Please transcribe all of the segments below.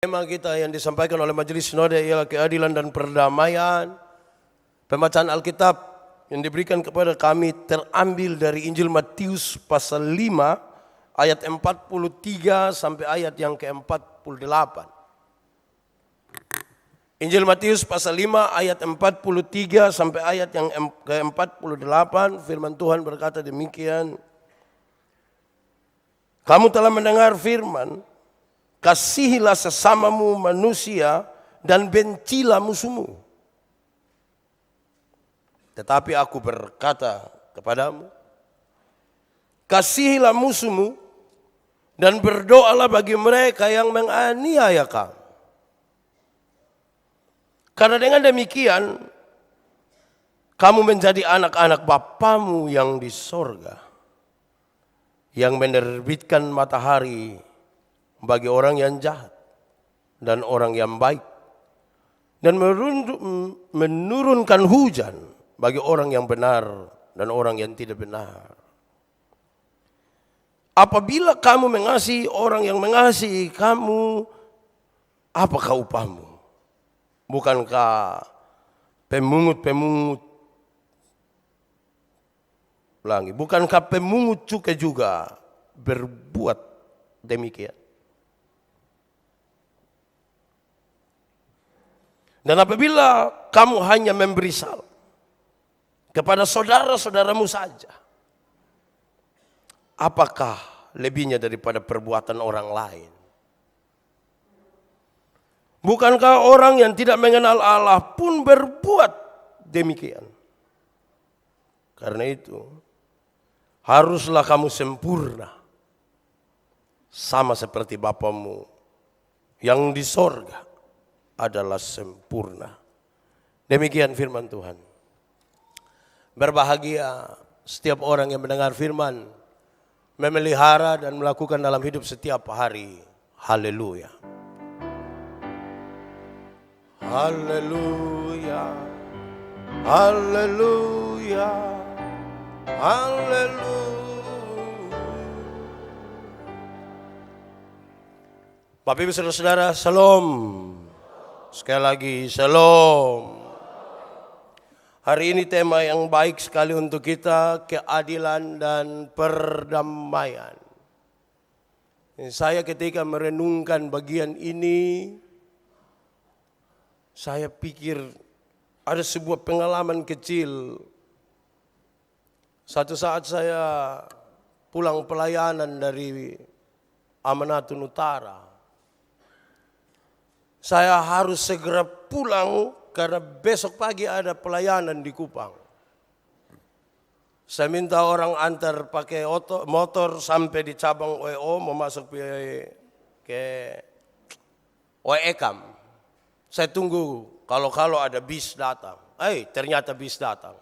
Tema kita yang disampaikan oleh Majelis Sinode ialah keadilan dan perdamaian. Pembacaan Alkitab yang diberikan kepada kami terambil dari Injil Matius pasal 5 ayat 43 sampai ayat yang ke-48. Injil Matius pasal 5 ayat 43 sampai ayat yang ke-48, firman Tuhan berkata demikian. Kamu telah mendengar firman, kasihilah sesamamu manusia dan bencilah musuhmu. Tetapi aku berkata kepadamu, kasihilah musuhmu dan berdoalah bagi mereka yang menganiaya kamu. Karena dengan demikian, kamu menjadi anak-anak Bapamu yang di sorga, yang menerbitkan matahari bagi orang yang jahat dan orang yang baik, dan menurunkan hujan bagi orang yang benar dan orang yang tidak benar. Apabila kamu mengasihi orang yang mengasihi kamu, apakah upahmu? Bukankah pemungut-pemungut bukankah pemungut cukai juga berbuat demikian? Dan apabila kamu hanya memberi salam kepada saudara-saudaramu saja, apakah lebihnya daripada perbuatan orang lain? Bukankah orang yang tidak mengenal Allah pun berbuat demikian? Karena itu, haruslah kamu sempurna, sama seperti Bapamu yang di sorga adalah sempurna. Demikian firman Tuhan. Berbahagia setiap orang yang mendengar firman, memelihara dan melakukan dalam hidup setiap hari. Haleluya. Haleluya. Haleluya. Haleluya. Bapak Ibu Saudara-saudara, Shalom. Sekali lagi, Shalom. Hari ini tema yang baik sekali untuk kita, keadilan dan perdamaian. Saya ketika merenungkan bagian ini, saya pikir ada sebuah pengalaman kecil. Satu saat saya pulang pelayanan dari Amanatun Utara. Saya harus segera pulang karena besok pagi ada pelayanan di Kupang. Saya minta orang antar pakai motor sampai di cabang OEO, mau masuk ke OEKAM. Saya tunggu kalau ada bis datang. Ternyata bis datang.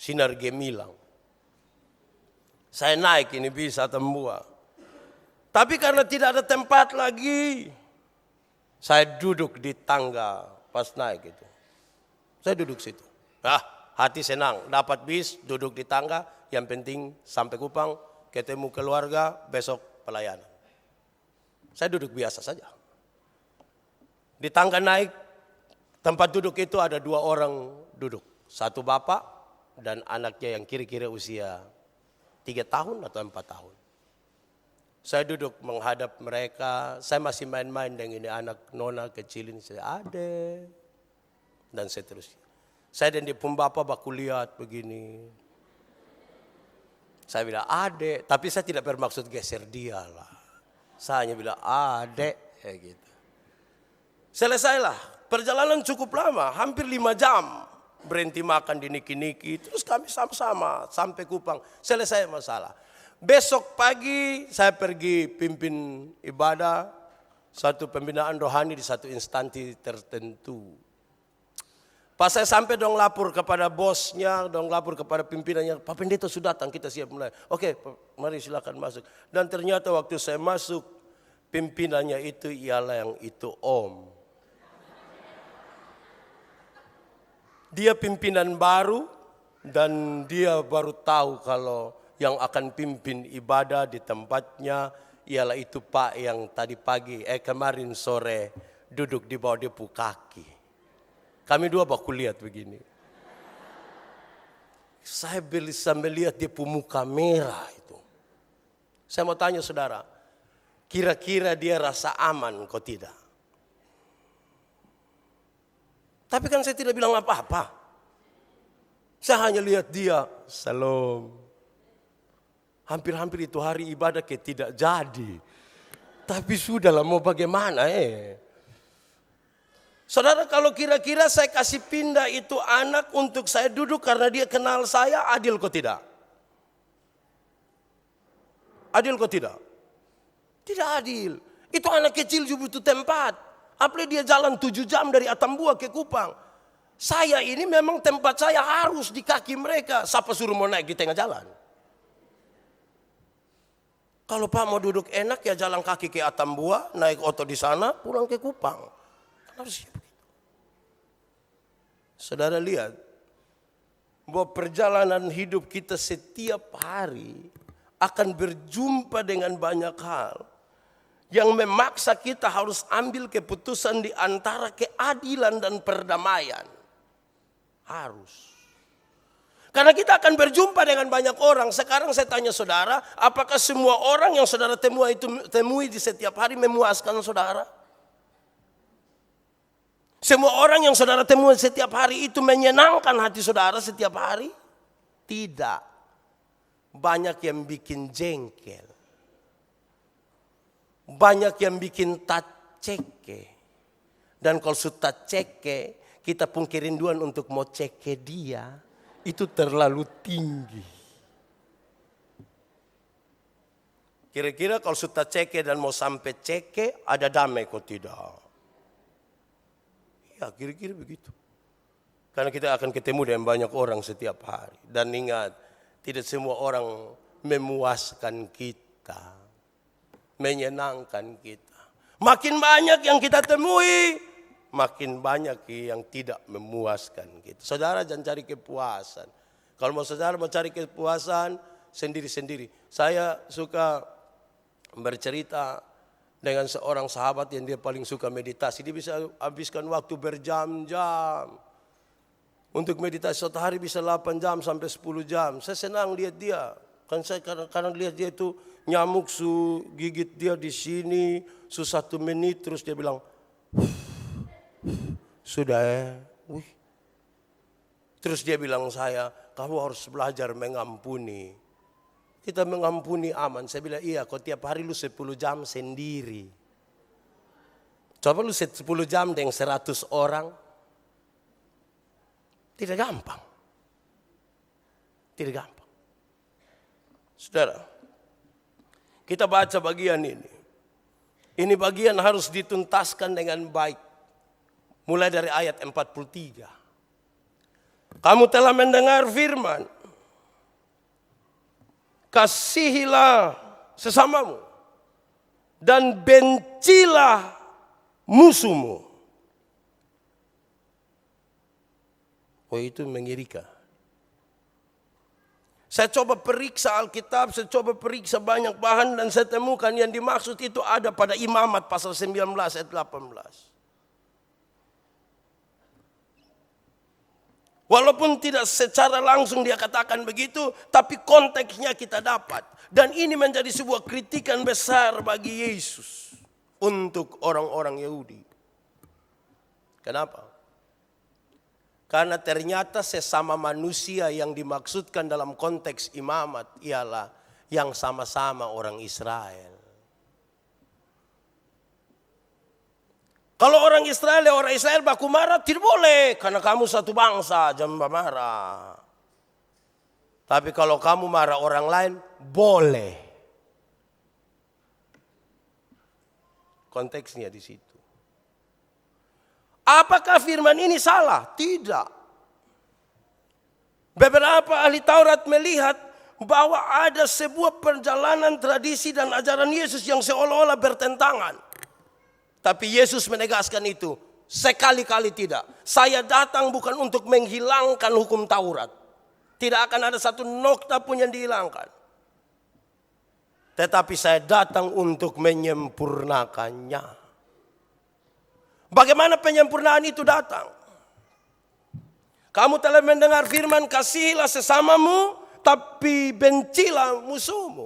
Sinar Gemilang. Saya naik ini bis atau Mbua. Tapi karena tidak ada tempat lagi, saya duduk di tangga pas naik itu. Saya duduk situ. Hati senang. Dapat bis, duduk di tangga. Yang penting sampai Kupang, ketemu keluarga, besok pelayanan. Saya duduk biasa saja. Di tangga naik, tempat duduk itu ada 2 orang duduk. Satu bapak dan anaknya yang kira-kira usia 3 tahun atau 4 tahun. Saya duduk menghadap mereka, saya masih main-main dengan ini anak nona kecil ini, saya ade, dan seterusnya. Saya dan di pembapak baku lihat begini. Saya bilang ade, tapi saya tidak bermaksud geser dia lah. Saya hanya bilang ade, kayak gitu. Selesailah, perjalanan cukup lama, hampir 5 jam. Berhenti makan di Niki-Niki, terus kami sama-sama sampai Kupang, selesai masalah. Besok pagi saya pergi pimpin ibadah satu pembinaan rohani di satu instansi tertentu. Pas saya sampai dong lapor kepada bosnya, dong lapor kepada pimpinannya, Pak Pendeta sudah datang, kita siap mulai. Oke, mari silakan masuk. Dan ternyata waktu saya masuk, pimpinannya itu ialah yang itu Om. Dia pimpinan baru dan dia baru tahu kalau yang akan pimpin ibadah di tempatnya ialah itu Pak yang tadi pagi, kemarin sore duduk di bawah depu kaki. Kami dua baku lihat begini. Saya bisa melihat dia muka merah itu. Saya mau tanya saudara, kira-kira dia rasa aman kok tidak? Tapi kan saya tidak bilang apa-apa. Saya hanya lihat dia, salam. Hampir-hampir itu hari ibadah kayak tidak jadi. Tapi sudahlah mau bagaimana Saudara, kalau kira-kira saya kasih pindah itu anak untuk saya duduk karena dia kenal saya, adil kok tidak? Adil kok tidak? Tidak adil. Itu anak kecil juga butuh tempat. Apalagi dia jalan 7 jam dari Atambua ke Kupang. Saya ini memang tempat saya harus di kaki mereka. Siapa suruh mau naik di tengah jalan? Kalau Pak mau duduk enak ya jalan kaki ke Atambua, naik oto di sana, pulang ke Kupang. Kenapa sih begitu? Saudara lihat bahwa perjalanan hidup kita setiap hari akan berjumpa dengan banyak hal yang memaksa kita harus ambil keputusan di antara keadilan dan perdamaian. Harus. Karena kita akan berjumpa dengan banyak orang. Sekarang saya tanya saudara, apakah semua orang yang saudara temui di setiap hari memuaskan saudara? Semua orang yang saudara temui setiap hari itu menyenangkan hati saudara setiap hari? Tidak. Banyak yang bikin jengkel. Banyak yang bikin taceke. Dan kalau sudah ceke, kita pun kerinduan untuk mau ceke dia. Itu terlalu tinggi. Kira-kira kalau sudah ceke dan mau sampai ceke, ada damai kok tidak? Ya kira-kira begitu. Karena kita akan ketemu dengan banyak orang setiap hari. Dan ingat, tidak semua orang memuaskan kita. Menyenangkan kita. Makin banyak yang kita temui, makin banyak yang tidak memuaskan kita. Saudara jangan cari kepuasan. Kalau saudara mau cari kepuasan, sendiri-sendiri. Saya suka bercerita dengan seorang sahabat yang dia paling suka meditasi. Dia bisa habiskan waktu berjam-jam untuk meditasi. Satu hari bisa 8 jam sampai 10 jam. Saya senang lihat dia. Kan saya kadang lihat dia itu nyamuk gigit dia di sini, 1 menit terus dia bilang, sudah Wih. Terus dia bilang saya, kamu harus belajar mengampuni. Kita mengampuni aman. Saya bilang, iya kok tiap hari lu 10 jam sendiri. Coba lu 10 jam dengan 100 orang. Tidak gampang. Tidak gampang. Saudara, kita baca bagian ini. Ini bagian harus dituntaskan dengan baik. Mulai dari ayat 43. Kamu telah mendengar firman. Kasihilah sesamamu. Dan bencilah musuhmu. Oh itu mengerikan. Saya coba periksa Alkitab, saya coba periksa banyak bahan dan saya temukan yang dimaksud itu ada pada Imamat pasal 19 ayat 18. Walaupun tidak secara langsung dia katakan begitu, tapi konteksnya kita dapat. Dan ini menjadi sebuah kritikan besar bagi Yesus untuk orang-orang Yahudi. Kenapa? Karena ternyata sesama manusia yang dimaksudkan dalam konteks imamat ialah yang sama-sama orang Israel. Kalau orang Israel baku marah tidak boleh. Karena kamu satu bangsa jangan marah. Tapi kalau kamu marah orang lain boleh. Konteksnya di situ. Apakah firman ini salah? Tidak. Beberapa ahli Taurat melihat bahwa ada sebuah perjalanan tradisi dan ajaran Yesus yang seolah-olah bertentangan. Tapi Yesus menegaskan itu. Sekali-kali tidak. Saya datang bukan untuk menghilangkan hukum Taurat. Tidak akan ada satu nokta pun yang dihilangkan. tetapi saya datang untuk menyempurnakannya. Bagaimana penyempurnaan itu datang? Kamu telah mendengar firman, kasihilah sesamamu, tapi bencilah musuhmu.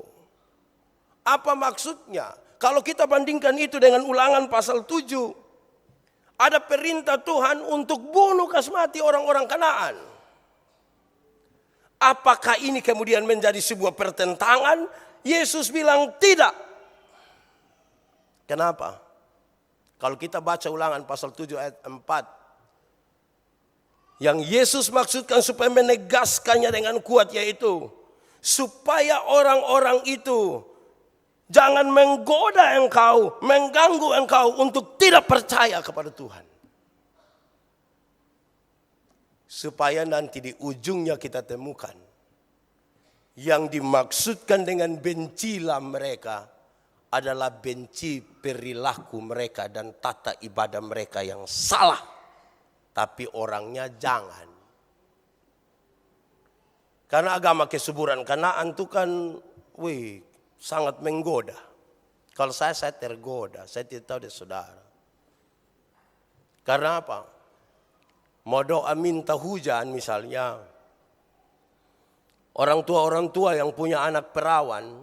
Apa maksudnya? Kalau kita bandingkan itu dengan Ulangan pasal 7, ada perintah Tuhan untuk bunuh kasmati orang-orang Kanaan. Apakah ini kemudian menjadi sebuah pertentangan? Yesus bilang tidak. Kenapa? Kalau kita baca Ulangan pasal 7 ayat 4, yang Yesus maksudkan supaya menegaskannya dengan kuat, yaitu supaya orang-orang itu jangan menggoda engkau, mengganggu engkau untuk tidak percaya kepada Tuhan. Supaya nanti di ujungnya kita temukan yang dimaksudkan dengan bencilah mereka adalah benci perilaku mereka dan tata ibadah mereka yang salah. Tapi orangnya jangan. Karena agama kesuburan Kanaan itu kan sangat menggoda. Kalau saya tergoda. Saya tidak tahu dari saudara. Karena apa? Mau doa minta hujan misalnya. Orang tua yang punya anak perawan,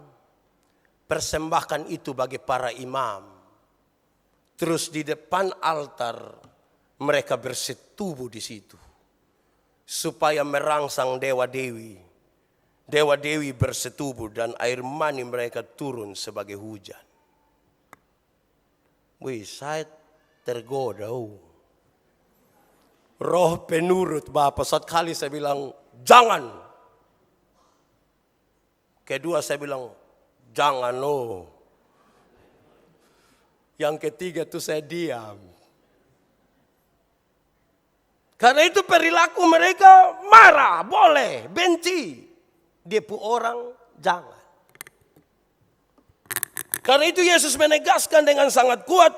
persembahkan itu bagi para imam. Terus di depan altar mereka bersetubuh di situ. Supaya merangsang dewa-dewi. Dewa-dewi bersetubuh dan air mani mereka turun sebagai hujan. Saya tergoda. Roh penurut Bapak. Satu kali saya bilang, jangan. Kedua saya bilang, jangan Yang ketiga tuh saya diam. Karena itu perilaku mereka marah, boleh, benci. Dia pun orang, jangan. Karena itu Yesus menegaskan dengan sangat kuat.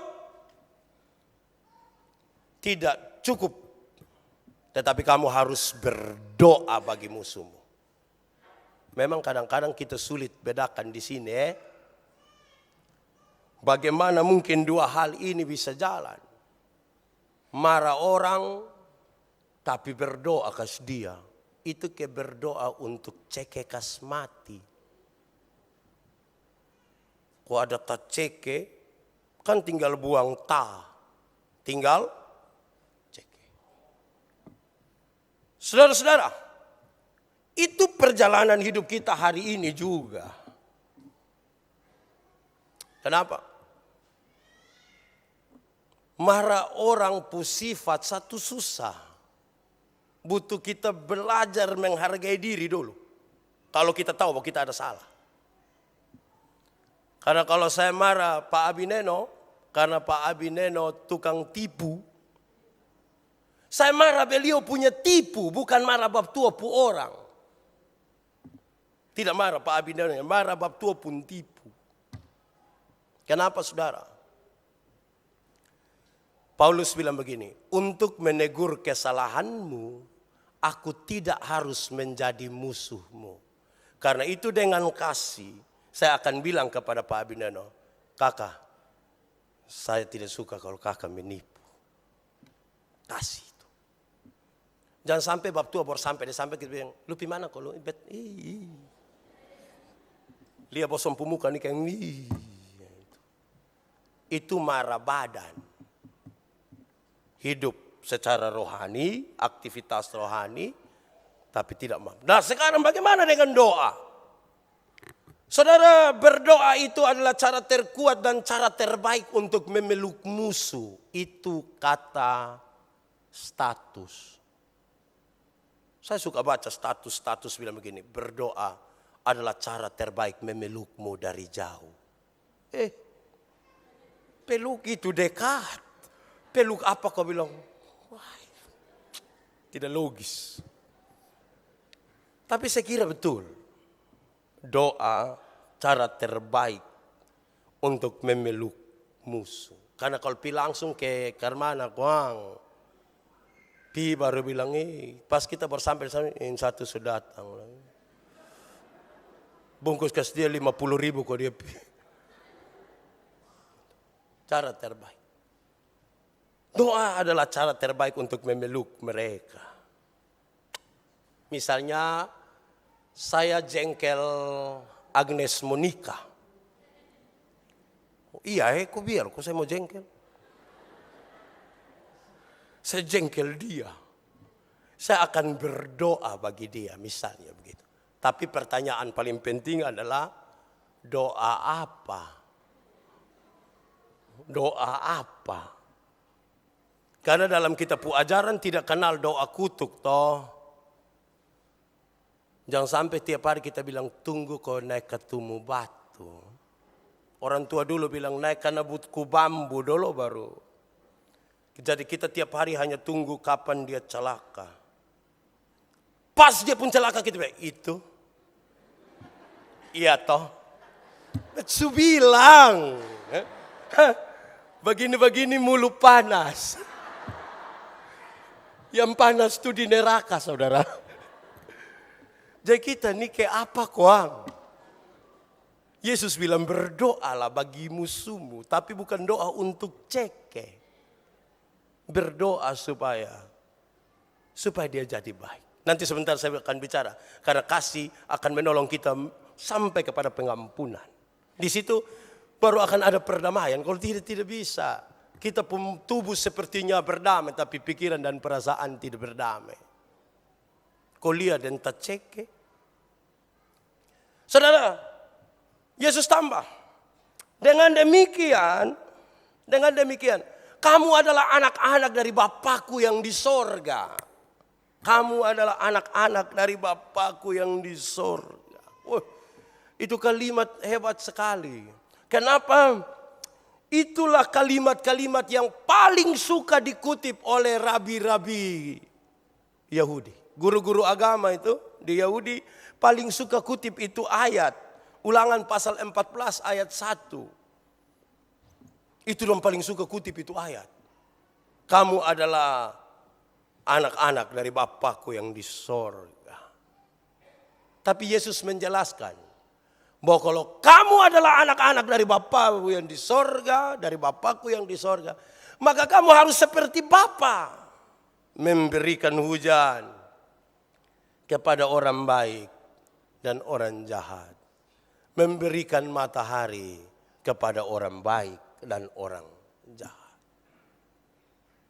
Tidak cukup. Tetapi kamu harus berdoa bagi musuhmu. Memang kadang-kadang kita sulit bedakan di sini. Bagaimana mungkin dua hal ini bisa jalan? Marah orang, tapi berdoa kas dia. Itu ke berdoa untuk ceke kasmati. Kok ada tak ceke, kan tinggal buang ta. Tinggal ceke. Saudara-saudara, itu perjalanan hidup kita hari ini juga. Kenapa? Marah orang pusifat satu susah. Butuh kita belajar menghargai diri dulu. Kalau kita tahu bahwa kita ada salah. Karena kalau saya marah Pak Abineno, karena Pak Abineno tukang tipu. Saya marah beliau punya tipu, bukan marah bab tua pu orang. Tidak marah Pak Abineno, marah bab tua pun tipu. Kenapa saudara? Paulus bilang begini, untuk menegur kesalahanmu, aku tidak harus menjadi musuhmu. Karena itu dengan kasih, saya akan bilang kepada Pak Abineno, kakak, saya tidak suka kalau kakak menipu. Kasih itu. Jangan sampai bab tua baru sampai, dia sampai kita bilang, lu gimana kalau lihat bosom pemuka nih kayak itu marah badan. Hidup secara rohani, aktivitas rohani, tapi tidak mampu. Nah sekarang bagaimana dengan doa? Saudara, berdoa itu adalah cara terkuat dan cara terbaik untuk memeluk musuh. Itu kata status. Saya suka baca status bilang begini, berdoa adalah cara terbaik memelukmu dari jauh. Peluk itu dekat. Peluk apa kau bilang? Wah, tidak logis. Tapi saya kira betul. Doa cara terbaik untuk memeluk musuh. Karena kalau pi langsung ke Karmana, kuang. Pi baru bilang, pas kita baru sampai di sana, yang satu sudah datang. Bungkus kasih dia 50.000 kok dia. Cara terbaik. Doa adalah cara terbaik untuk memeluk mereka. Misalnya saya jengkel Agnes Monica. Oh, iya, kok biar, kok saya mau jengkel? Saya jengkel dia. Saya akan berdoa bagi dia, misalnya begitu. Tapi pertanyaan paling penting adalah doa apa? Doa apa? Karena dalam kitab ajaran tidak kenal doa kutuk toh. Jangan sampai tiap hari kita bilang tunggu kau naik ke tumu batu. Orang tua dulu bilang naik karena butku bambu dulu baru. Jadi kita tiap hari hanya tunggu kapan dia celaka. Pas dia pun celaka kita bilang itu. Iya toh. Su bilang. Begini-begini mulu panas. Yang panas itu di neraka saudara. Jadi kita ini kayak apa koang? Yesus bilang berdoalah bagi musuhmu. Tapi bukan doa untuk ceke. Berdoa supaya dia jadi baik. Nanti sebentar saya akan bicara. Karena kasih akan menolong kita sampai kepada pengampunan. Di situ baru akan ada perdamaian. Kalau tidak bisa. Kita pun tubuh sepertinya berdamai. Tapi pikiran dan perasaan tidak berdamai. Kau lihat dan tak cek. Saudara, Yesus tambah. Dengan demikian, kamu adalah anak-anak dari Bapakku yang di sorga. Kamu adalah anak-anak dari Bapakku yang di sorga. Itu kalimat hebat sekali. Kenapa? Itulah kalimat-kalimat yang paling suka dikutip oleh rabi-rabi Yahudi. Guru-guru agama itu di Yahudi paling suka kutip itu ayat. Ulangan pasal 14 ayat 1. Itu yang paling suka kutip itu ayat. Kamu adalah anak-anak dari Bapakku yang di sorga. Tapi Yesus menjelaskan bahwa kalau kamu adalah anak-anak dari Bapakku yang di sorga, dari Bapakku yang di sorga, maka kamu harus seperti Bapa, memberikan hujan kepada orang baik dan orang jahat, memberikan matahari kepada orang baik dan orang jahat.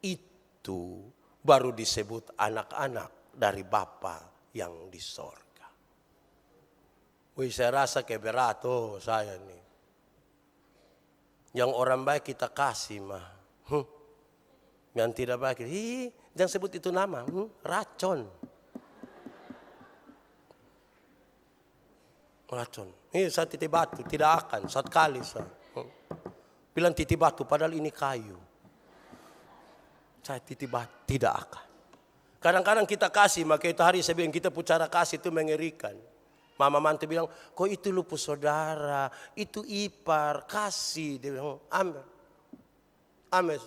Itu baru disebut anak-anak dari Bapa yang di sorga. Saya rasa kayak berat saya nih. Yang orang baik kita kasih mah. Yang tidak baik, jangan sebut itu nama, racun. Racun. Saya titip batu, tidak akan, 1 kali saya. Bilang titip batu, padahal ini kayu. Saya titip batu, tidak akan. Kadang-kadang kita kasih, maka itu hari saya bilang kita cara kasih itu mengerikan. Mama mantu bilang, kok itu lupus saudara, itu ipar, kasih. Dia bilang, amin. Amin.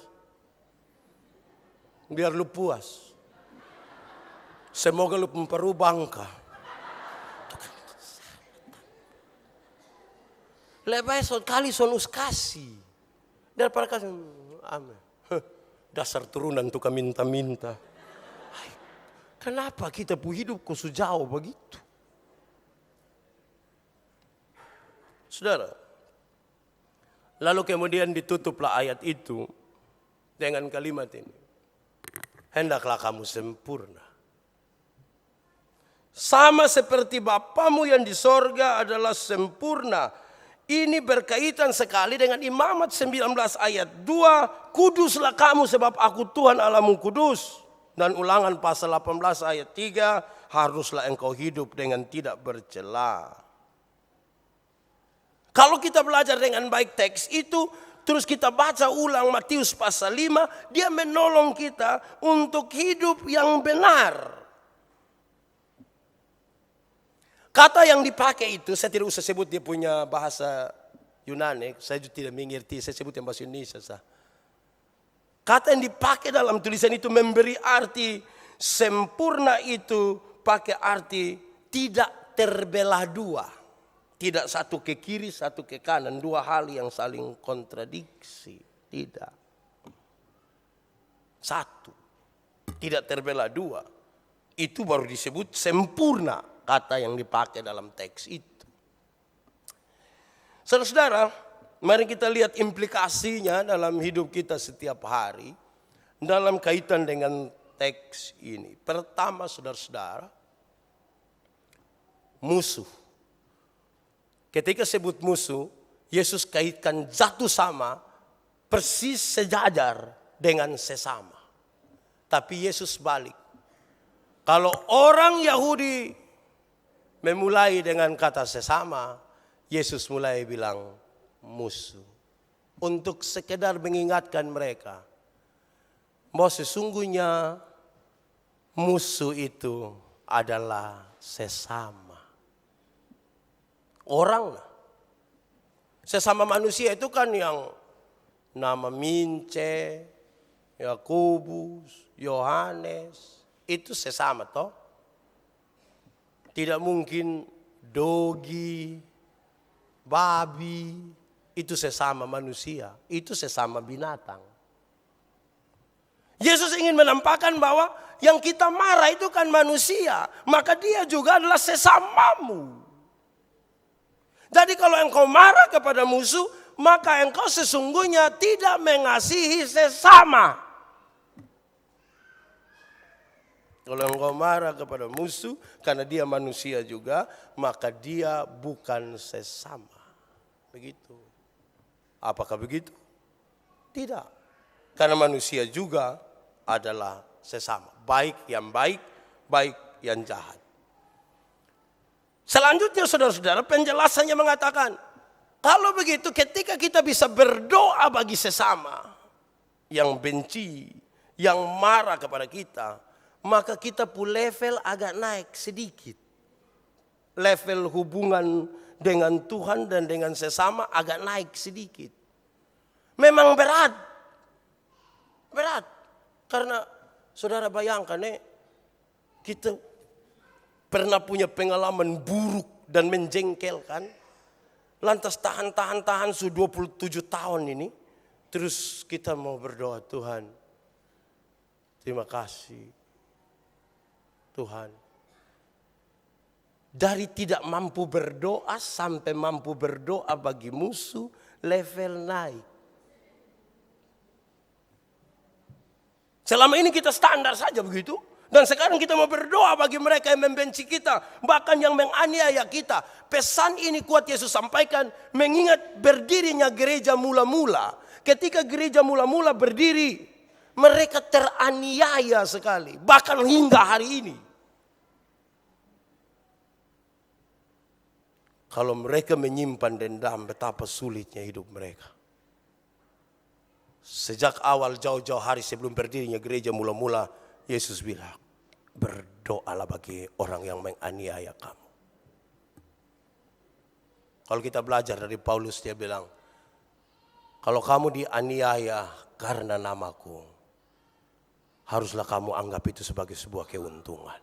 Biar lu puas. Semoga lu memperubah bangka. Lebih kali sonus kasih. Daripada kasih, amin. Dasar turunan tukang minta-minta. Kenapa kita hidup kok sejauh begitu? Saudara, lalu kemudian ditutuplah ayat itu dengan kalimat ini. Hendaklah kamu sempurna. Sama seperti Bapamu yang di sorga adalah sempurna. Ini berkaitan sekali dengan Imamat 19 ayat 2. Kuduslah kamu sebab aku Tuhan Allahmu kudus. Dan Ulangan pasal 18 ayat 3. Haruslah engkau hidup dengan tidak bercela. Kalau kita belajar dengan baik teks itu, terus kita baca ulang Matius pasal 5, dia menolong kita untuk hidup yang benar. Kata yang dipakai itu, saya tidak usah sebut dia punya bahasa Yunani, saya juga tidak mengerti, saya sebut yang bahasa Indonesia. Kata yang dipakai dalam tulisan itu memberi arti sempurna itu pakai arti tidak terbelah dua. Tidak satu ke kiri, satu ke kanan. Dua hal yang saling kontradiksi. Tidak. Satu. Tidak terbelah dua. Itu baru disebut sempurna kata yang dipakai dalam teks itu. Saudara-saudara, mari kita lihat implikasinya dalam hidup kita setiap hari. Dalam kaitan dengan teks ini. Pertama saudara-saudara, musuh. Ketika sebut musuh, Yesus kaitkan jatuh sama persis sejajar dengan sesama. Tapi Yesus balik. Kalau orang Yahudi memulai dengan kata sesama, Yesus mulai bilang musuh. Untuk sekedar mengingatkan mereka bahwa sesungguhnya musuh itu adalah sesama. Orang lah. Sesama manusia itu kan yang nama Mince, Yakobus, Yohanes, itu sesama toh. Tidak mungkin dogi, babi, itu sesama manusia, itu sesama binatang. Yesus ingin menampakkan bahwa yang kita marah itu kan manusia, maka dia juga adalah sesamamu. Jadi kalau engkau marah kepada musuh, maka engkau sesungguhnya tidak mengasihi sesama. Kalau engkau marah kepada musuh karena dia manusia juga, maka dia bukan sesama. Begitu. Apakah begitu? Tidak. Karena manusia juga adalah sesama. Baik yang baik, baik yang jahat. Selanjutnya saudara-saudara, penjelasannya mengatakan, kalau begitu ketika kita bisa berdoa bagi sesama yang benci, yang marah kepada kita, maka kita pun level agak naik sedikit. Level hubungan dengan Tuhan dan dengan sesama agak naik sedikit. Memang berat. Berat. Karena saudara bayangkan kita pernah punya pengalaman buruk dan menjengkelkan. Lantas tahan sudah 27 tahun ini. Terus kita mau berdoa, Tuhan, terima kasih. Tuhan. Dari tidak mampu berdoa sampai mampu berdoa bagi musuh, level naik. Selama ini kita standar saja begitu. Dan sekarang kita mau berdoa bagi mereka yang membenci kita. Bahkan yang menganiaya kita. Pesan ini kuat Yesus sampaikan. Mengingat berdirinya gereja mula-mula. Ketika gereja mula-mula berdiri. Mereka teraniaya sekali. Bahkan hingga hari ini. Kalau mereka menyimpan dendam, betapa sulitnya hidup mereka. Sejak awal jauh-jauh hari sebelum berdirinya gereja mula-mula. Yesus bilang, berdoalah bagi orang yang menganiaya kamu. Kalau kita belajar dari Paulus, dia bilang, kalau kamu dianiaya karena namaku, haruslah kamu anggap itu sebagai sebuah keuntungan.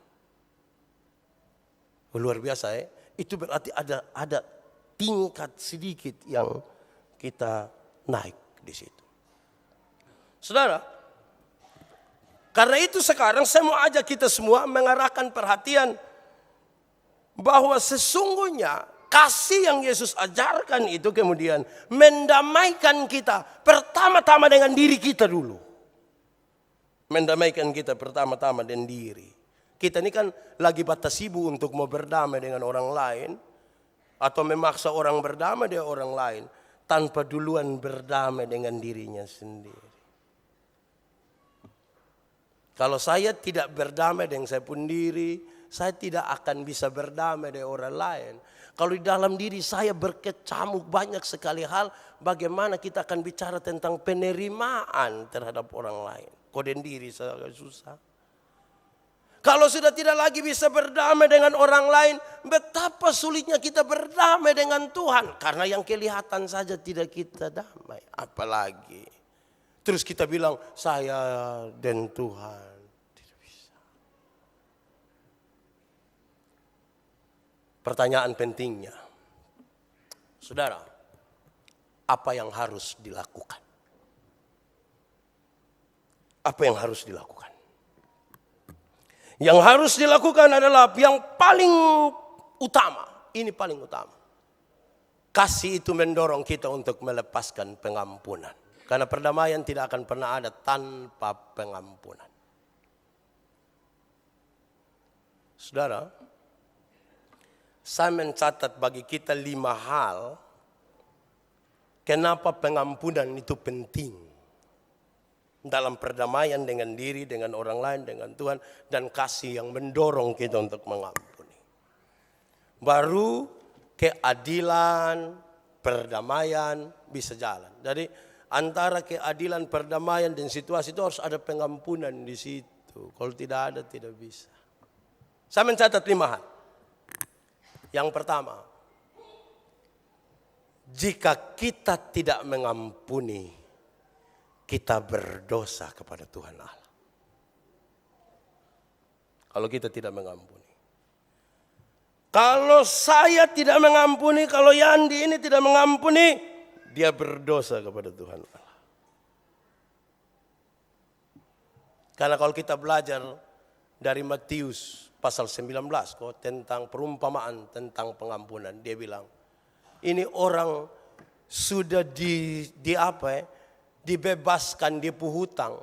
Luar biasa ya. Itu berarti ada tingkat sedikit yang kita naik di situ. Saudara, karena itu sekarang saya mau ajak kita semua mengarahkan perhatian bahwa sesungguhnya kasih yang Yesus ajarkan itu kemudian mendamaikan kita pertama-tama dengan diri kita dulu. Mendamaikan kita pertama-tama dengan diri. Kita ini kan lagi batas sibuk untuk mau berdamai dengan orang lain. Atau memaksa orang berdamai dengan orang lain. Tanpa duluan berdamai dengan dirinya sendiri. Kalau saya tidak berdamai dengan saya pun diri, saya tidak akan bisa berdamai dengan orang lain. Kalau di dalam diri saya berkecamuk banyak sekali hal, bagaimana kita akan bicara tentang penerimaan terhadap orang lain. Kode diri saya agak susah. Kalau sudah tidak lagi bisa berdamai dengan orang lain, betapa sulitnya kita berdamai dengan Tuhan. Karena yang kelihatan saja tidak kita damai, apalagi. Terus kita bilang, saya dan Tuhan. Tidak bisa. Pertanyaan pentingnya, Saudara, apa yang harus dilakukan? Apa yang harus dilakukan? Yang harus dilakukan adalah yang paling utama. Ini paling utama. Kasih itu mendorong kita untuk melepaskan pengampunan. Karena perdamaian tidak akan pernah ada tanpa pengampunan. Saudara, saya mencatat bagi kita 5 hal kenapa pengampunan itu penting dalam perdamaian dengan diri, dengan orang lain, dengan Tuhan, dan kasih yang mendorong kita untuk mengampuni. Baru keadilan, perdamaian bisa jalan. Jadi antara keadilan, perdamaian, dan situasi itu harus ada pengampunan di situ. Kalau tidak ada, tidak bisa. Saya mencatat 5 hal. Yang pertama, jika kita tidak mengampuni, kita berdosa kepada Tuhan Allah. Kalau kita tidak mengampuni. Kalau saya tidak mengampuni, kalau Yandi ini tidak mengampuni, dia berdosa kepada Tuhan Allah. Karena kalau kita belajar dari Matius pasal 19 tentang perumpamaan tentang pengampunan, dia bilang, ini orang sudah dibebaskan dia hutang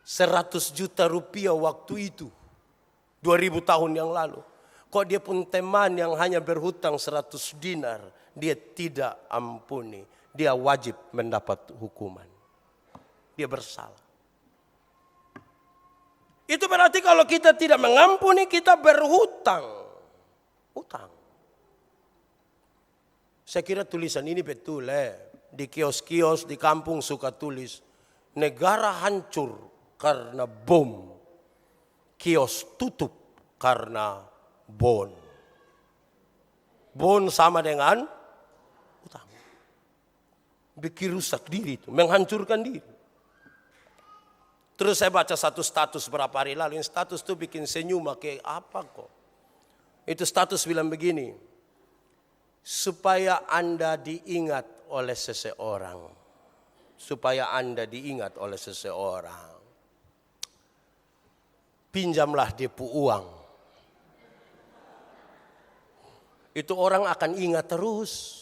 100 juta rupiah waktu itu, 2000 tahun yang lalu. Kok dia pun teman yang hanya berhutang 100 dinar, dia tidak ampuni, dia wajib mendapat hukuman. Dia bersalah. Itu berarti kalau kita tidak mengampuni, kita berhutang. Hutang. Saya kira tulisan ini betul di kios-kios di kampung suka tulis, negara hancur karena bom, kios tutup karena bon. Bon sama dengan hutang. Bikin rusak diri itu, menghancurkan diri. Terus saya baca satu status berapa hari lalu, yang status itu bikin senyum, kayak apa kok. Itu status bilang begini, supaya Anda diingat oleh seseorang. Supaya Anda diingat oleh seseorang. Pinjamlah dia uang. Itu orang akan ingat terus.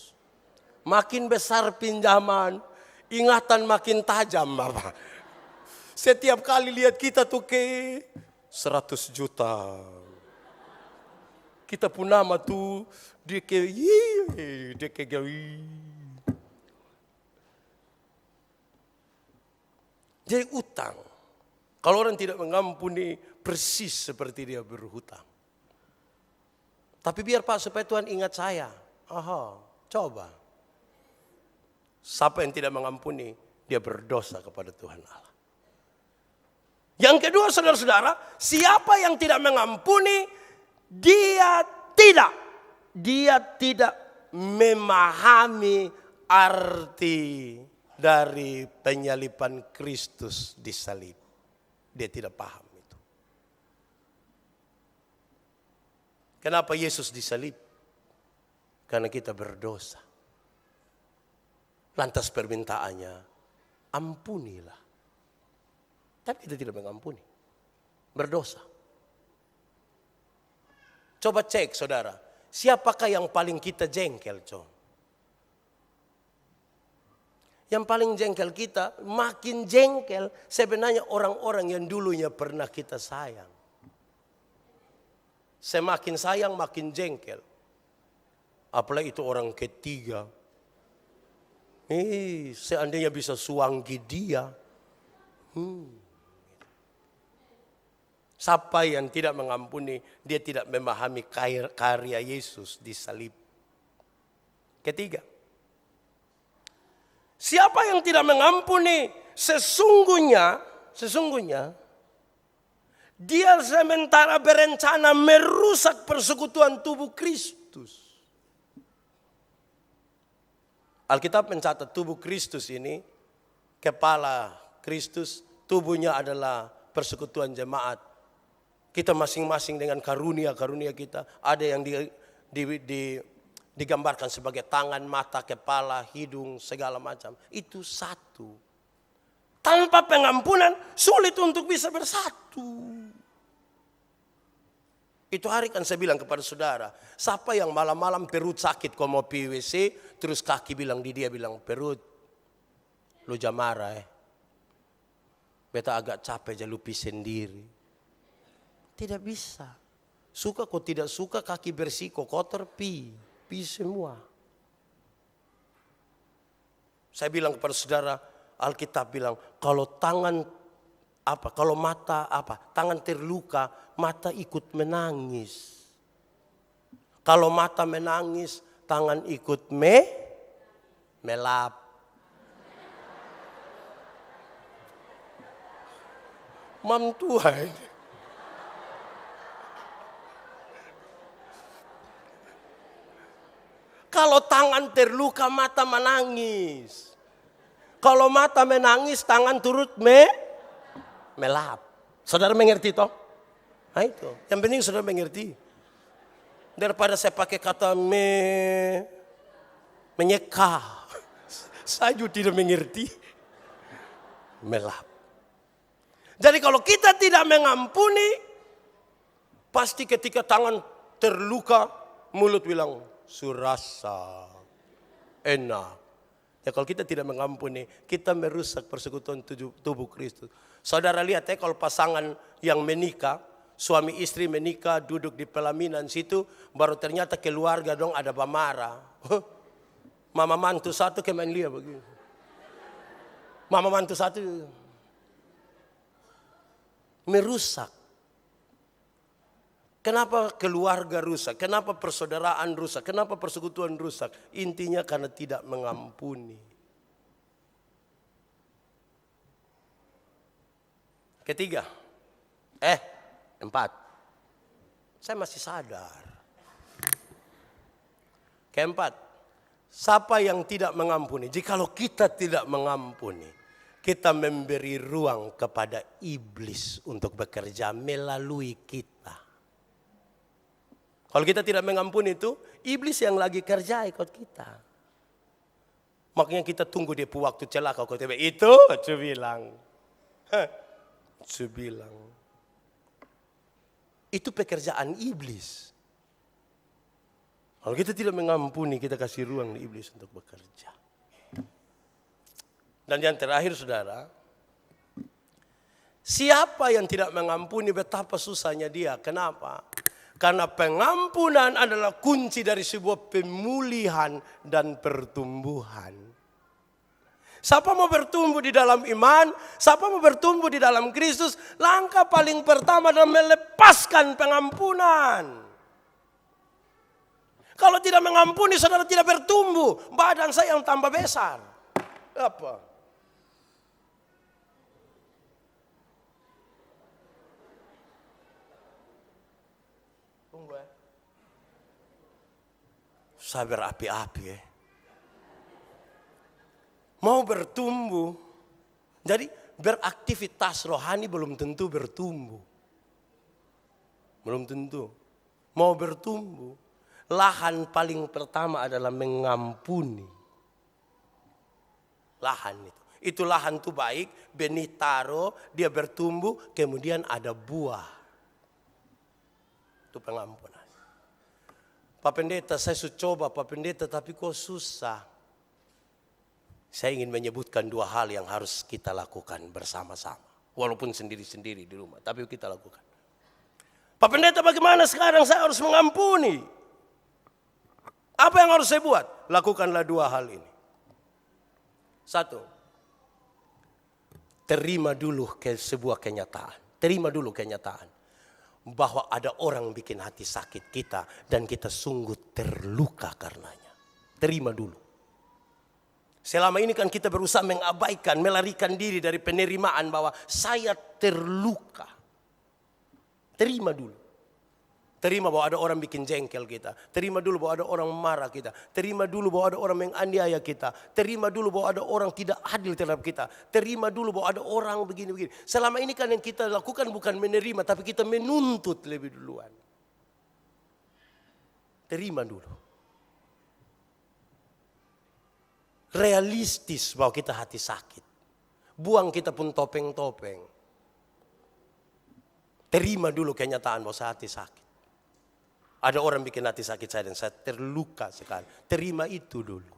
Makin besar pinjaman, ingatan makin tajam, Bapak. Setiap kali lihat kita tuh ke 100 juta. Kita pun nama tuh jadi utang. Kalau orang tidak mengampuni, persis seperti dia berhutang. Tapi biar Pak, supaya Tuhan ingat saya. Coba. Siapa yang tidak mengampuni, dia berdosa kepada Tuhan Allah. Yang kedua, saudara-saudara, siapa yang tidak mengampuni, dia tidak memahami arti dari penyaliban Kristus di salib. Dia tidak paham itu. Kenapa Yesus disalib? Karena kita berdosa. Lantas permintaannya, ampunilah. Tapi kita tidak mengampuni. Berdosa. Coba cek saudara. Siapakah yang paling kita jengkel, Yang paling jengkel kita, makin jengkel sebenarnya orang-orang yang dulunya pernah kita sayang. Semakin sayang makin jengkel. Apalagi itu orang ketiga. Seandainya bisa suanggi dia. Siapa yang tidak mengampuni, dia tidak memahami karya Yesus di salib. Ketiga, siapa yang tidak mengampuni, sesungguhnya dia sementara berencana merusak persekutuan tubuh Kristus. Alkitab mencatat tubuh Kristus ini, kepala Kristus, tubuhnya adalah persekutuan jemaat. Kita masing-masing dengan karunia-karunia kita. Ada yang digambarkan sebagai tangan, mata, kepala, hidung, segala macam. Itu satu. Tanpa pengampunan sulit untuk bisa bersatu. Itu hari kan saya bilang kepada saudara, siapa yang malam-malam perut sakit kau mau pi WC, terus kaki bilang di dia bilang, perut, lu jamara beta agak capek jadi lupi sendiri. Tidak bisa. Suka kau tidak suka kaki bersih kau kotor pi semua. Saya bilang kepada saudara, Alkitab bilang kalau tangan apa, kalau mata apa, tangan terluka, mata ikut menangis. Kalau mata menangis, tangan ikut melap. Mam Tuhan. Kalau tangan terluka, mata menangis. Kalau mata menangis, tangan turut melap. Saudara mengerti toh? Nah itu. Yang penting saudara mengerti. Daripada saya pakai kata menyeka. Saya juga tidak mengerti. Melap. Jadi kalau kita tidak mengampuni, pasti ketika tangan terluka, mulut bilang, surasa, enak. Ya kalau kita tidak mengampuni, kita merusak persekutuan tubuh Kristus. Saudara lihat ya kalau pasangan yang menikah, suami istri menikah, duduk di pelaminan situ, baru ternyata keluarga dong ada bamara. Mama mantu satu kemen lihat begini. Mama mantu satu merusak. Kenapa keluarga rusak? Kenapa persaudaraan rusak? Kenapa persekutuan rusak? Intinya karena tidak mengampuni. Ketiga, empat. Saya masih sadar. Keempat, siapa yang tidak mengampuni? Jikalau kita tidak mengampuni, kita memberi ruang kepada iblis untuk bekerja melalui kita. Kalau kita tidak mengampuni itu, iblis yang lagi kerja ikut kita. Makanya kita tunggu dia waktu celaka. Itu aku bilang. Aku bilang. Itu pekerjaan iblis. Kalau kita tidak mengampuni, kita kasih ruang di iblis untuk bekerja. Dan yang terakhir saudara, siapa yang tidak mengampuni betapa susahnya dia. Kenapa? Karena pengampunan adalah kunci dari sebuah pemulihan dan pertumbuhan. Siapa mau bertumbuh di dalam iman, siapa mau bertumbuh di dalam Kristus, langkah paling pertama adalah melepaskan pengampunan. Kalau tidak mengampuni, saudara tidak bertumbuh. Badan saya yang tambah besar. Apa? Tunggu ya. Saya berapi-api ya. Mau bertumbuh. Jadi beraktivitas rohani belum tentu bertumbuh. Belum tentu. Mau bertumbuh. Lahan paling pertama adalah mengampuni. Lahan itu. Itu lahan itu baik, benih taro, dia bertumbuh, kemudian ada buah. Itu pengampunan. Pak Pendeta, saya sudah coba Pak Pendeta, tapi kok susah. Saya ingin menyebutkan dua hal yang harus kita lakukan bersama-sama. Walaupun sendiri-sendiri di rumah, tapi kita lakukan. Pak Pendeta, bagaimana sekarang saya harus mengampuni? Apa yang harus saya buat? Lakukanlah dua hal ini. Satu, terima dulu sebuah kenyataan. Terima dulu kenyataan. Bahwa ada orang bikin hati sakit kita dan kita sungguh terluka karenanya. Terima dulu. Selama ini kan kita berusaha mengabaikan, melarikan diri dari penerimaan bahwa saya terluka. Terima dulu. Terima bahwa ada orang bikin jengkel kita. Terima dulu bahwa ada orang marah kita. Terima dulu bahwa ada orang menganiaya kita. Terima dulu bahwa ada orang tidak adil terhadap kita. Terima dulu bahwa ada orang begini-begini. Selama ini kan yang kita lakukan bukan menerima, tapi kita menuntut lebih duluan. Terima dulu. realistis bahwa kita hati sakit. Buang kita pun topeng-topeng. Terima dulu kenyataan bahwa saya hati sakit. Ada orang bikin hati sakit saya dan saya terluka sekali. Terima itu dulu.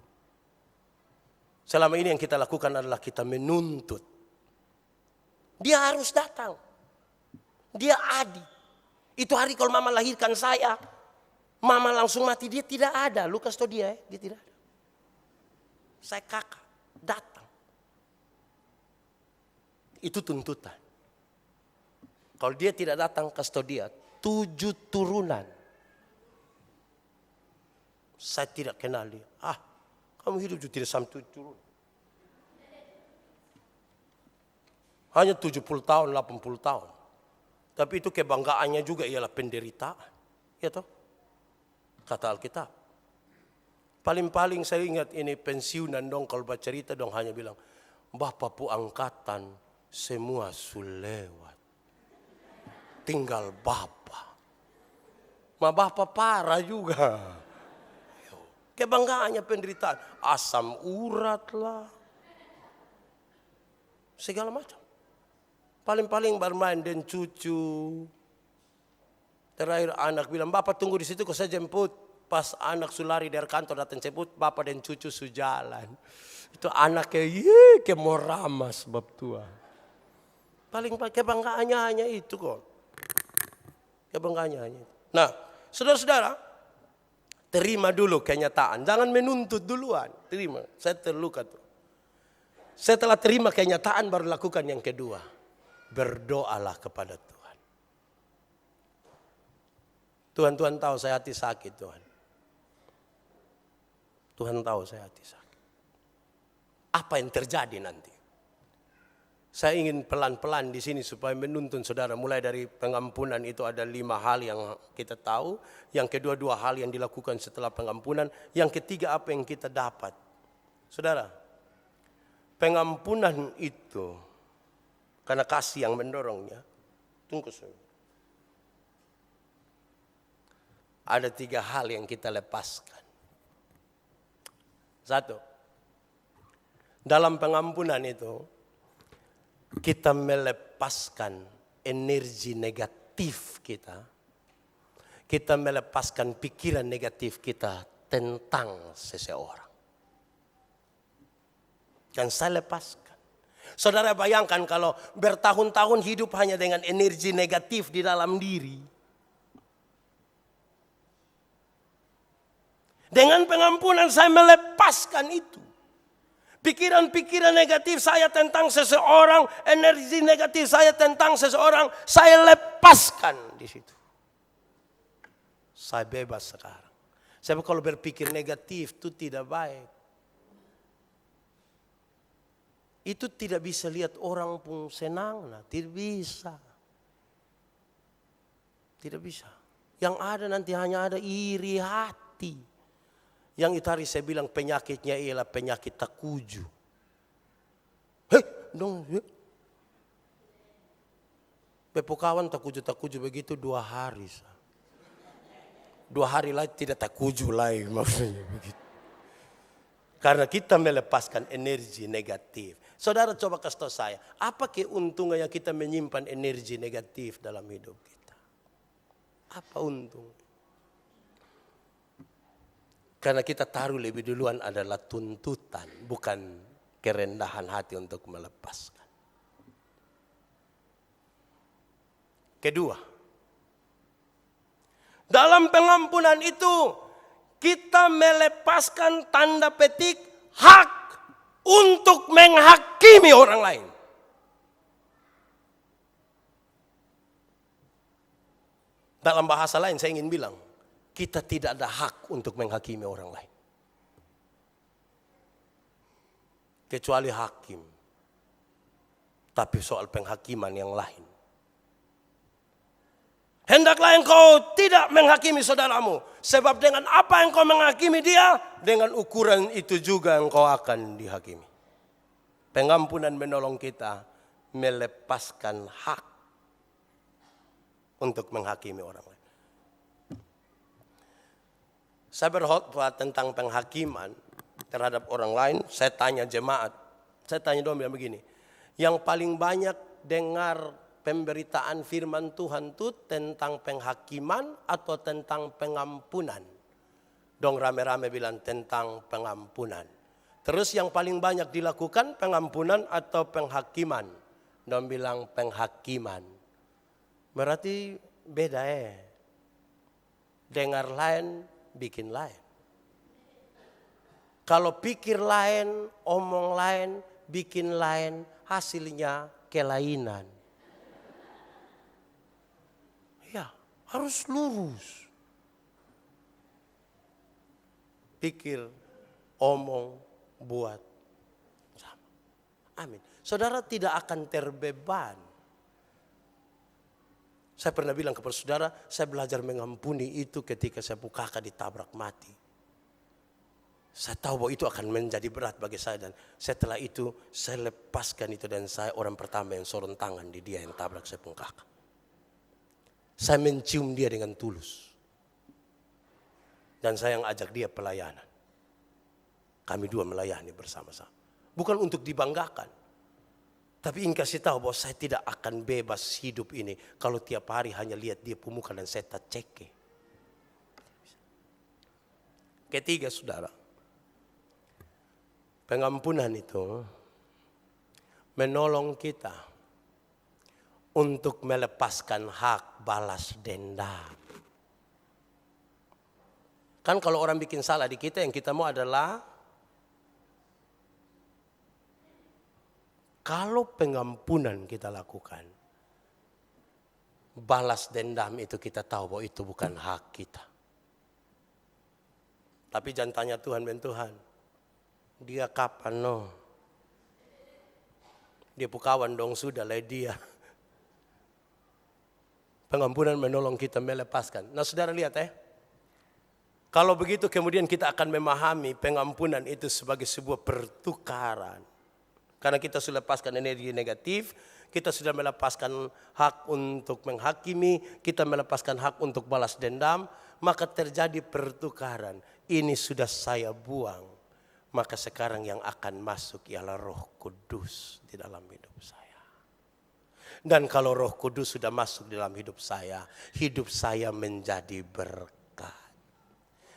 Selama ini yang kita lakukan adalah kita menuntut. Dia harus datang. Dia adil. Itu hari kalau mama lahirkan saya, mama langsung mati, dia tidak ada. Lu kasih tau dia, dia tidak ada. Saya kakak, datang. Itu tuntutan. Kalau dia tidak datang, kasih tau dia, 7 turunan. Saya tidak kenal dia. Kamu hidup juga tidak sampai 7 turunan. Hanya 70 tahun, 80 tahun. Tapi itu kebanggaannya juga ialah penderitaan. Ya toh? Kata Alkitab. Paling-paling saya ingat ini pensiunan dong kalau baca cerita dong hanya bilang, Bapak pu angkatan semua sulewat. Tinggal Bapak. Bapak parah juga. Kebanggaannya penderitaan. Asam urat lah. Segala macam. Paling-paling bermain dan cucu. Terakhir anak bilang, Bapak tunggu di situ kok saya jemput. Pas anak sulari dari kantor datang jemput, Bapak dan cucu sujalan. Itu anaknya, kayak mau ramas bab tua. Paling kebanggaannya hanya itu kok. Kebanggaannya hanya itu. Nah, saudara-saudara, terima dulu kenyataan. Jangan menuntut duluan. Terima, saya terluka tuh. Setelah terima kenyataan baru lakukan yang kedua. Berdoalah kepada Tuhan. Tuhan tahu saya hati sakit Tuhan. Tuhan tahu saya hati sakit. Apa yang terjadi nanti? Saya ingin pelan-pelan di sini supaya menuntun saudara. Mulai dari pengampunan itu ada 5 hal yang kita tahu. Yang kedua 2 hal yang dilakukan setelah pengampunan. Yang ketiga apa yang kita dapat. Saudara, pengampunan itu karena kasih yang mendorongnya. Tunggu saudara. Ada 3 hal yang kita lepaskan. 1. Dalam pengampunan itu kita melepaskan energi negatif kita. Kita melepaskan pikiran negatif kita tentang seseorang. Dan saya lepaskan. Saudara bayangkan kalau bertahun-tahun hidup hanya dengan energi negatif di dalam diri. Dengan pengampunan saya melepaskan itu. Pikiran-pikiran negatif saya tentang seseorang, energi negatif saya tentang seseorang, saya lepaskan di situ. Saya bebas sekarang. Sebab kalau berpikir negatif itu tidak baik. Itu tidak bisa lihat orang pun senang, tidak bisa. Tidak bisa. Yang ada nanti hanya ada iri hati. Yang itu hari saya bilang penyakitnya ialah penyakit takuju. Bepokawan takuju begitu 2 hari. 2 hari lagi tidak takuju lagi maksudnya begitu. Karena kita melepaskan energi negatif. Saudara coba kasih tahu saya, apa keuntungannya kita menyimpan energi negatif dalam hidup kita? Apa untung? Karena kita taruh lebih duluan adalah tuntutan, bukan kerendahan hati untuk melepaskan. Kedua, dalam pengampunan itu kita melepaskan tanda petik hak untuk menghakimi orang lain. Dalam bahasa lain saya ingin bilang, kita tidak ada hak untuk menghakimi orang lain. Kecuali hakim. Tapi soal penghakiman yang lain. Hendaklah engkau tidak menghakimi saudaramu. Sebab dengan apa engkau menghakimi dia, dengan ukuran itu juga engkau akan dihakimi. Pengampunan menolong kita melepaskan hak untuk menghakimi orang lain. Saya berkhotbah tentang penghakiman. terhadap orang lain. Saya tanya jemaat, saya tanya dong bilang begini, yang paling banyak dengar pemberitaan firman Tuhan itu tentang penghakiman atau tentang pengampunan? Dong rame-rame bilang tentang pengampunan. Terus yang paling banyak dilakukan pengampunan atau penghakiman? Dong bilang penghakiman. Berarti beda Dengar lain, bikin lain. Kalau pikir lain, omong lain, bikin lain, hasilnya kelainan. Ya, harus lurus. Pikir, omong, buat sama. Amin. Saudara tidak akan terbeban. Saya pernah bilang kepada saudara, saya belajar mengampuni itu ketika saya kakak ditabrak mati. Saya tahu bahwa itu akan menjadi berat bagi saya, dan setelah itu saya lepaskan itu, dan saya orang pertama yang sorong tangan di dia yang tabrak saya kakak. Saya mencium dia dengan tulus. Dan saya yang ajak dia pelayanan. Kami dua melayani bersama-sama. Bukan untuk dibanggakan. Tapi ingin kasih tahu bahwa saya tidak akan bebas hidup ini kalau tiap hari hanya lihat dia pemuka dan saya tak ceke. Ketiga saudara, pengampunan itu menolong kita untuk melepaskan hak balas dendam. Kan kalau orang bikin salah di kita, yang kita mau adalah kalau pengampunan kita lakukan, balas dendam itu kita tahu bahwa itu bukan hak kita. Tapi jangan tanya Tuhan, Tuhan, dia kapan Dia pukawan dong sudah lah dia. Pengampunan menolong kita melepaskan. Nah saudara lihat kalau begitu kemudian kita akan memahami pengampunan itu sebagai sebuah pertukaran. Karena kita sudah lepaskan energi negatif, kita sudah melepaskan hak untuk menghakimi, kita melepaskan hak untuk balas dendam, maka terjadi pertukaran. Ini sudah saya buang, maka sekarang yang akan masuk ialah Roh Kudus di dalam hidup saya. Dan kalau Roh Kudus sudah masuk di dalam hidup saya menjadi berkat.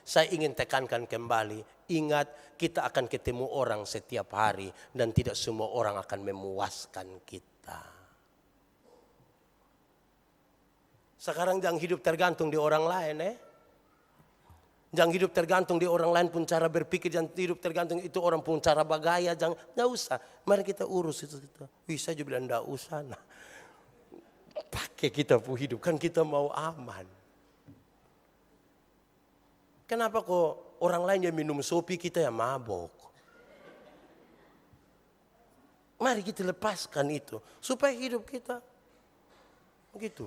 Saya ingin tekankan kembali, ingat kita akan ketemu orang setiap hari dan tidak semua orang akan memuaskan kita. Sekarang jangan hidup tergantung di orang lain Jangan hidup tergantung di orang lain pun cara berpikir, jangan hidup tergantung itu orang pun cara bergaya, jangan usah. Mari kita urus itu kita. Saya juga bilang enggak usah. Nah, pakai kita pun hidup kan kita mau aman. Kenapa kok orang lain yang minum sopi kita yang mabok? Mari kita lepaskan itu supaya hidup kita begitu.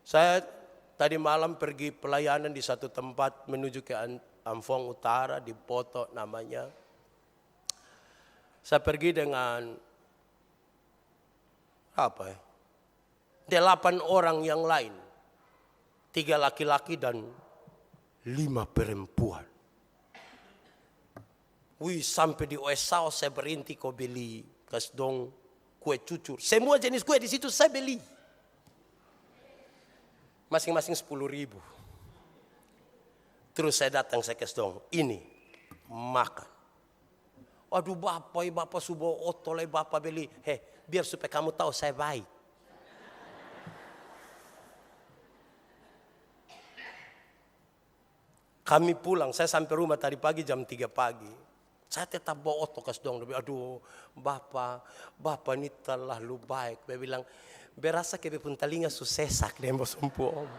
Saya tadi malam pergi pelayanan di satu tempat menuju ke Ampong Utara di Poto namanya. Saya pergi dengan 8 orang yang lain. 3 laki-laki dan 5 perempuan. Sampai di Oesau saya berhenti kau beli kasdong kue cucur. Semua jenis kue di situ saya beli. Masing-masing 10.000. Terus saya datang saya kasdong, ini makan. Aduh bapak subuh otole bapak beli. Biar supaya kamu tahu saya baik. Kami pulang, saya sampai rumah tadi pagi jam 3 pagi. Saya tetap bawa otot kasdong. Aduh bapak ini terlalu baik. Dia bilang, berasa kebe pun telinga susesak dia mau sumpu om.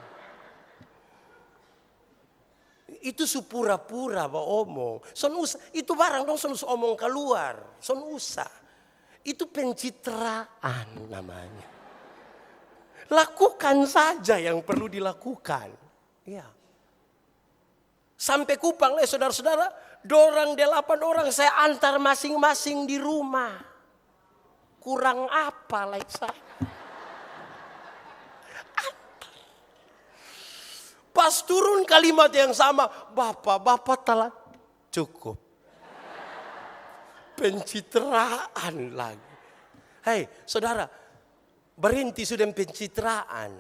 Itu supura-pura ba omong. Son usah, itu barang dong son omong keluar. Son usah. Itu pencitraan namanya. Lakukan saja yang perlu dilakukan. Ya. Sampai Kupang saudara-saudara, dorang 8 orang saya antar masing-masing di rumah. Kurang apa saya? Pas turun kalimat yang sama, bapak telah cukup. Pencitraan lagi. Hei, saudara, berhenti sudah pencitraan.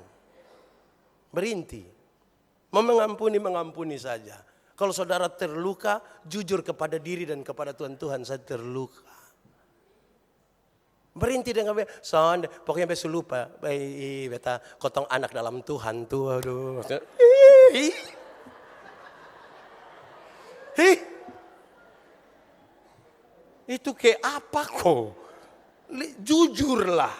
Berhenti. Mau mengampuni saja. Kalau saudara terluka, jujur kepada diri dan kepada Tuhan, saya terluka. Berhenti dengan pokoknya besok lupa, beta kotong anak dalam Tuhan tuh, aduh. Itu kayak apa kok? Jujurlah.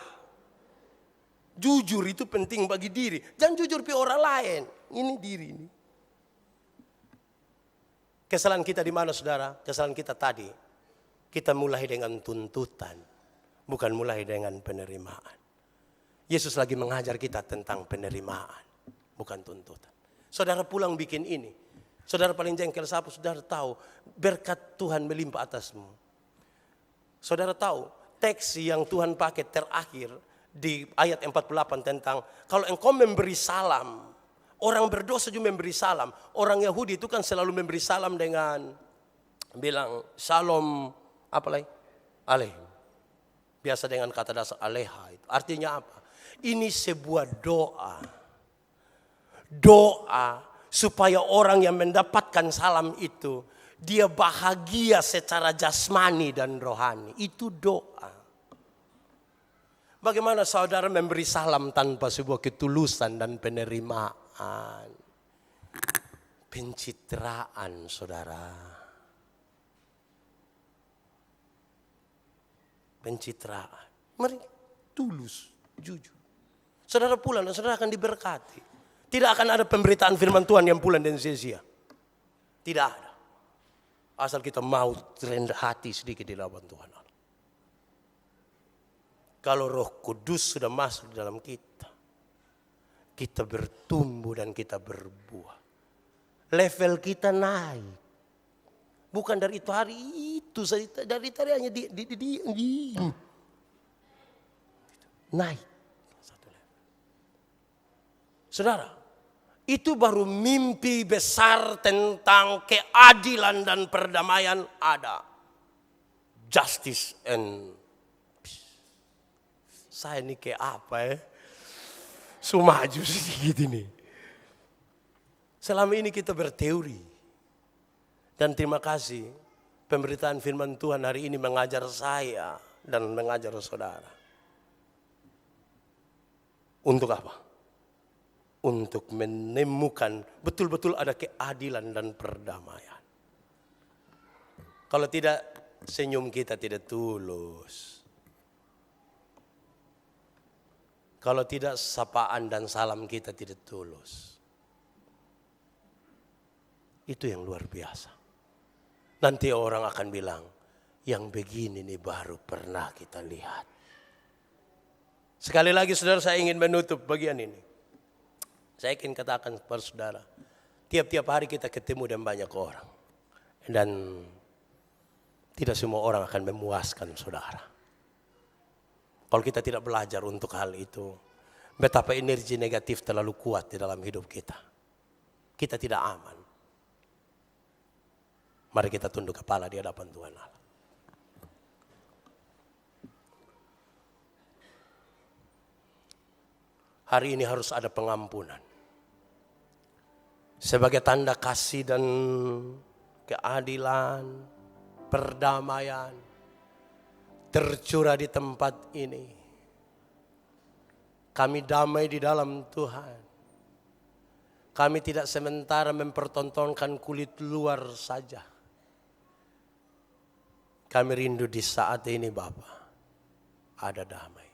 Jujur itu penting bagi diri. Jangan jujur pi orang lain. Ini diri ini. Kesalahan kita di mana saudara? Kesalahan kita tadi. Kita mulai dengan tuntutan. Bukan mulai dengan penerimaan. Yesus lagi mengajar kita tentang penerimaan. Bukan tuntutan. Saudara pulang bikin ini. Saudara paling jengkel siapa? Saudara tahu berkat Tuhan melimpah atasmu. Saudara tahu teks yang Tuhan pakai terakhir di ayat 48 tentang kalau engkau memberi salam, orang berdosa juga memberi salam. Orang Yahudi itu kan selalu memberi salam dengan bilang shalom apa lagi? Aleihim. Biasa dengan kata dasar aleha itu. Artinya apa? Ini sebuah doa. Doa supaya orang yang mendapatkan salam itu dia bahagia secara jasmani dan rohani. Itu doa. Bagaimana saudara memberi salam tanpa sebuah ketulusan dan penerimaan? Pencitraan saudara. Pencitraan. Mari tulus, jujur. Saudara pulang dan saudara akan diberkati. Tidak akan ada pemberitaan firman Tuhan yang pulang dan sia-sia. Tidak ada. Asal kita mau rendah hati sedikit di hadapan Tuhan. Kalau Roh Kudus sudah masuk dalam kita, kita bertumbuh dan kita berbuah. Level kita naik. Bukan dari itu hari itu, dari tadi hanya di naik. Satu level. Saudara, itu baru mimpi besar tentang keadilan dan perdamaian ada. Justice and peace. Saya ini kayak apa ya? Sumaju sedikit ini. Selama ini kita berteori. Dan terima kasih pemberitaan firman Tuhan hari ini mengajar saya dan mengajar saudara. Untuk apa? Untuk menemukan betul-betul ada keadilan dan perdamaian. Kalau tidak, senyum kita tidak tulus. Kalau tidak, sapaan dan salam kita tidak tulus. Itu yang luar biasa. Nanti orang akan bilang, yang begini nih baru pernah kita lihat. Sekali lagi saudara, saya ingin menutup bagian ini. Saya ingin katakan kepada saudara, tiap-tiap hari kita ketemu dengan banyak orang. Dan tidak semua orang akan memuaskan saudara. Kalau kita tidak belajar untuk hal itu, betapa energi negatif terlalu kuat di dalam hidup kita. Kita tidak aman. Mari kita tunduk kepala di hadapan Tuhan Allah. Hari ini harus ada pengampunan. Sebagai tanda kasih dan keadilan, perdamaian, tercurah di tempat ini. Kami damai di dalam Tuhan. Kami tidak sementara mempertontonkan kulit luar saja. Kami rindu di saat ini Bapa, ada damai.